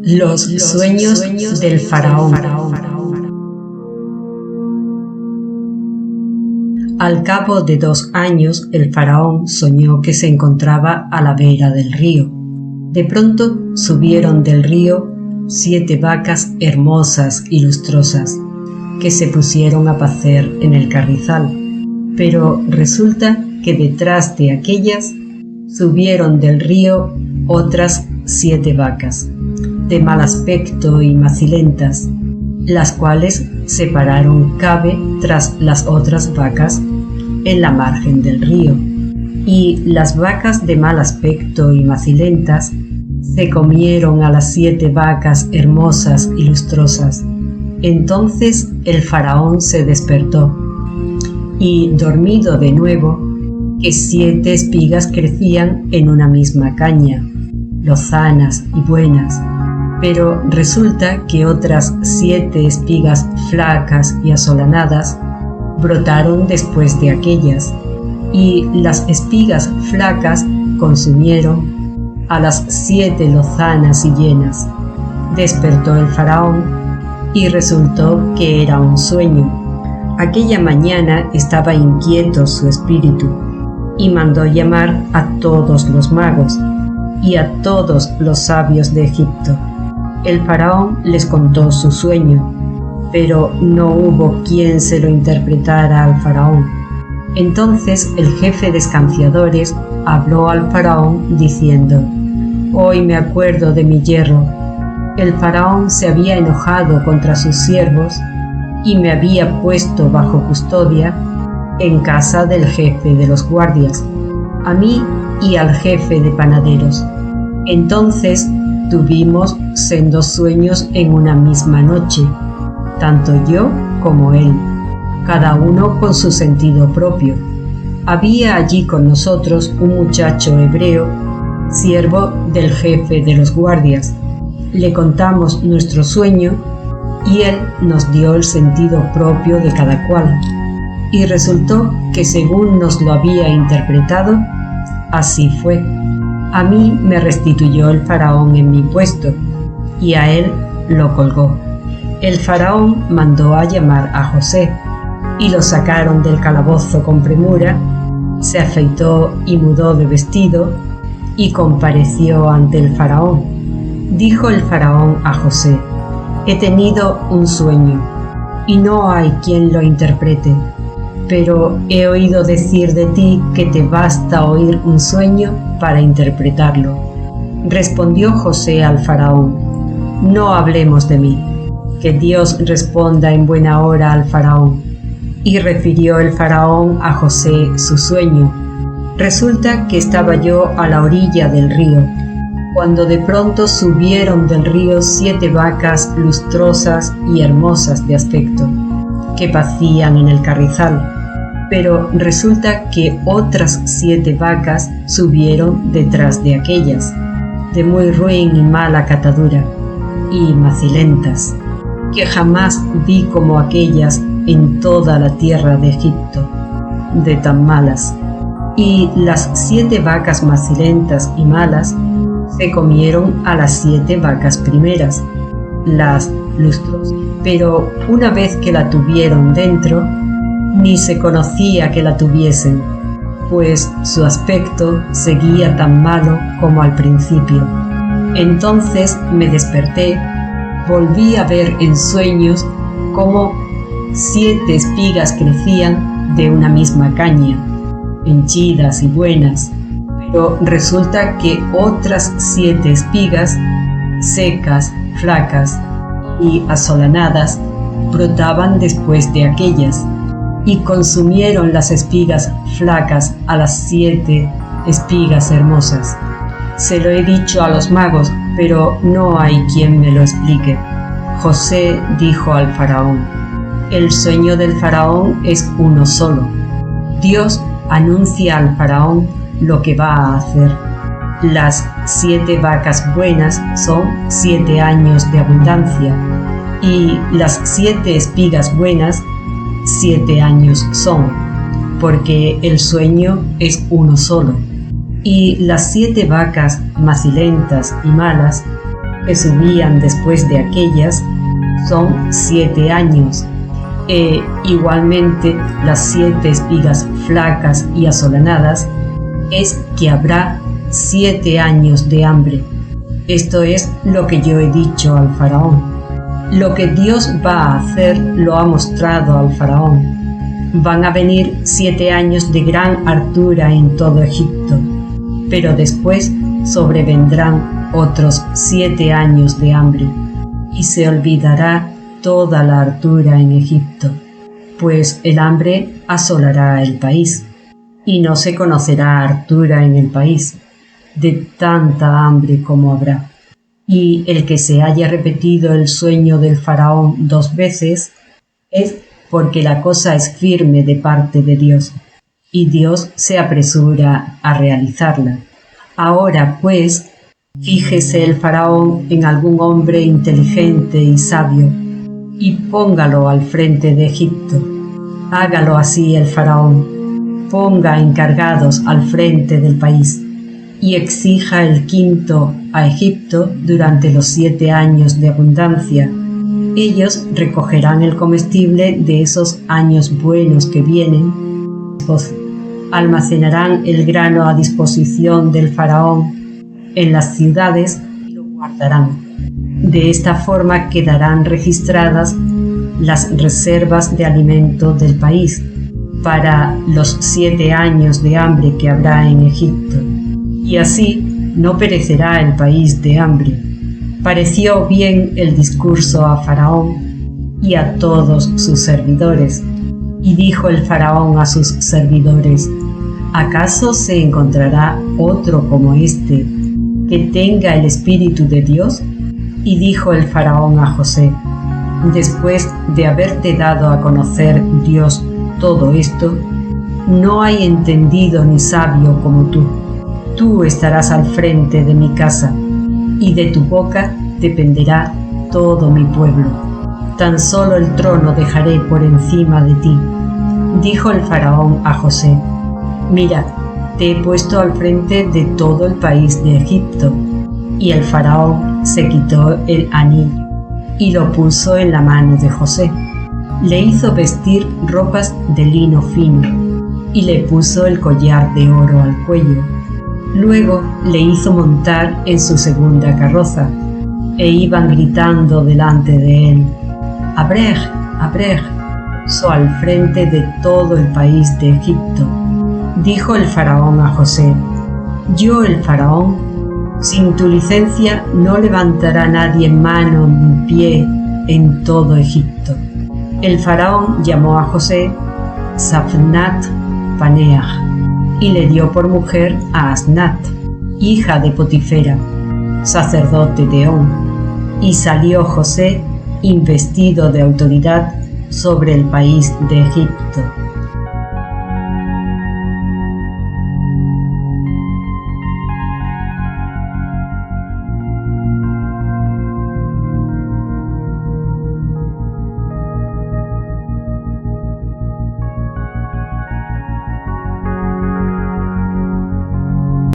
Los sueños del faraón. Al cabo de 2 años, el faraón soñó que se encontraba a la vera del río. De pronto subieron del río 7 vacas hermosas y lustrosas, que se pusieron a pacer en el carrizal. Pero resulta que detrás de aquellas subieron del río otras 7 vacas, de mal aspecto y macilentas, las cuales se pararon cabe tras las otras vacas en la margen del río. Y las vacas de mal aspecto y macilentas se comieron a las 7 vacas hermosas y lustrosas. Entonces el faraón se despertó, y dormido de nuevo, que 7 espigas crecían en una misma caña, lozanas y buenas. Pero resulta que otras 7 espigas flacas y asolanadas brotaron después de aquellas, y las espigas flacas consumieron a las 7 lozanas y llenas. Despertó el faraón y resultó que era un sueño. Aquella mañana estaba inquieto su espíritu y mandó llamar a todos los magos y a todos los sabios de Egipto. El faraón les contó su sueño, pero no hubo quien se lo interpretara al faraón. Entonces el jefe de escanciadores habló al faraón diciendo: «Hoy me acuerdo de mi yerro. El faraón se había enojado contra sus siervos y me había puesto bajo custodia en casa del jefe de los guardias, a mí y al jefe de panaderos. Entonces tuvimos sendos sueños en una misma noche, tanto yo como él, cada uno con su sentido propio. Había allí con nosotros un muchacho hebreo, siervo del jefe de los guardias. Le contamos nuestro sueño y él nos dio el sentido propio de cada cual. Y resultó que según nos lo había interpretado, así fue. A mí me restituyó el faraón en mi puesto, y a él lo colgó. El faraón mandó a llamar a José, y lo sacaron del calabozo con premura. Se afeitó y mudó de vestido, y compareció ante el faraón. Dijo el faraón a José: «He tenido un sueño, y no hay quien lo interprete, pero he oído decir de ti que te basta oír un sueño para interpretarlo». Respondió José al faraón: «No hablemos de mí, que Dios responda en buena hora al faraón». Y refirió el faraón a José su sueño. Resulta que estaba yo a la orilla del río, cuando de pronto subieron del río 7 vacas lustrosas y hermosas de aspecto, que pacían en el carrizal. Pero resulta que otras 7 vacas subieron detrás de aquellas, de muy ruin y mala catadura, y macilentas, que jamás vi como aquellas en toda la tierra de Egipto, de tan malas. Y las 7 vacas macilentas y malas se comieron a las 7 vacas primeras, las lustrosas. Pero una vez que la tuvieron dentro, ni se conocía que la tuviesen, pues su aspecto seguía tan malo como al principio. Entonces me desperté, volví a ver en sueños cómo 7 espigas crecían de una misma caña, henchidas y buenas. Pero resulta que otras 7 espigas, secas, flacas y asolanadas, brotaban después de aquellas, y consumieron las espigas flacas a las 7 espigas hermosas. Se lo he dicho a los magos, pero no hay quien me lo explique. José dijo al faraón: «El sueño del faraón es uno solo. Dios anuncia al faraón lo que va a hacer. Las 7 vacas buenas son 7 años de abundancia, y las 7 espigas buenas 7 años son, porque el sueño es uno solo. Y las 7 vacas macilentas y malas que subían después de aquellas son 7 años, e igualmente las 7 espigas flacas y asolanadas es que habrá 7 años de hambre. Esto es lo que yo he dicho al faraón. Lo que Dios va a hacer lo ha mostrado al faraón. Van a venir 7 años de gran hartura en todo Egipto, pero después sobrevendrán otros 7 años de hambre, y se olvidará toda la hartura en Egipto, pues el hambre asolará el país, y no se conocerá hartura en el país, de tanta hambre como habrá. Y el que se haya repetido el sueño del faraón 2 veces es porque la cosa es firme de parte de Dios, y Dios se apresura a realizarla. Ahora, pues, fíjese el faraón en algún hombre inteligente y sabio, y póngalo al frente de Egipto. Hágalo así el faraón, ponga encargados al frente del país, y exija el quinto a Egipto durante los 7 años de abundancia. Ellos recogerán el comestible de esos años buenos que vienen. Almacenarán el grano a disposición del faraón en las ciudades y lo guardarán. De esta forma quedarán registradas las reservas de alimento del país para los 7 años de hambre que habrá en Egipto, y así no perecerá el país de hambre. Pareció bien el discurso a Faraón y a todos sus servidores, y dijo el Faraón a sus servidores: ¿acaso se encontrará otro como este, que tenga el Espíritu de Dios? Y dijo el Faraón a José: después de haberte dado a conocer Dios todo esto, no hay entendido ni sabio como tú. Tú estarás al frente de mi casa, y de tu boca dependerá todo mi pueblo. Tan solo el trono dejaré por encima de ti. Dijo el faraón a José: mira, te he puesto al frente de todo el país de Egipto. Y el faraón se quitó el anillo y lo puso en la mano de José. Le hizo vestir ropas de lino fino y le puso el collar de oro al cuello. Luego le hizo montar en su segunda carroza, e iban gritando delante de él: «Abreg, Abreg», al frente de todo el país de Egipto. Dijo el faraón a José: «Yo, el faraón, sin tu licencia no levantará nadie mano ni pie en todo Egipto». El faraón llamó a José Safnat Paneah, y le dio por mujer a Asnat, hija de Potifera, sacerdote de On, y salió José investido de autoridad sobre el país de Egipto.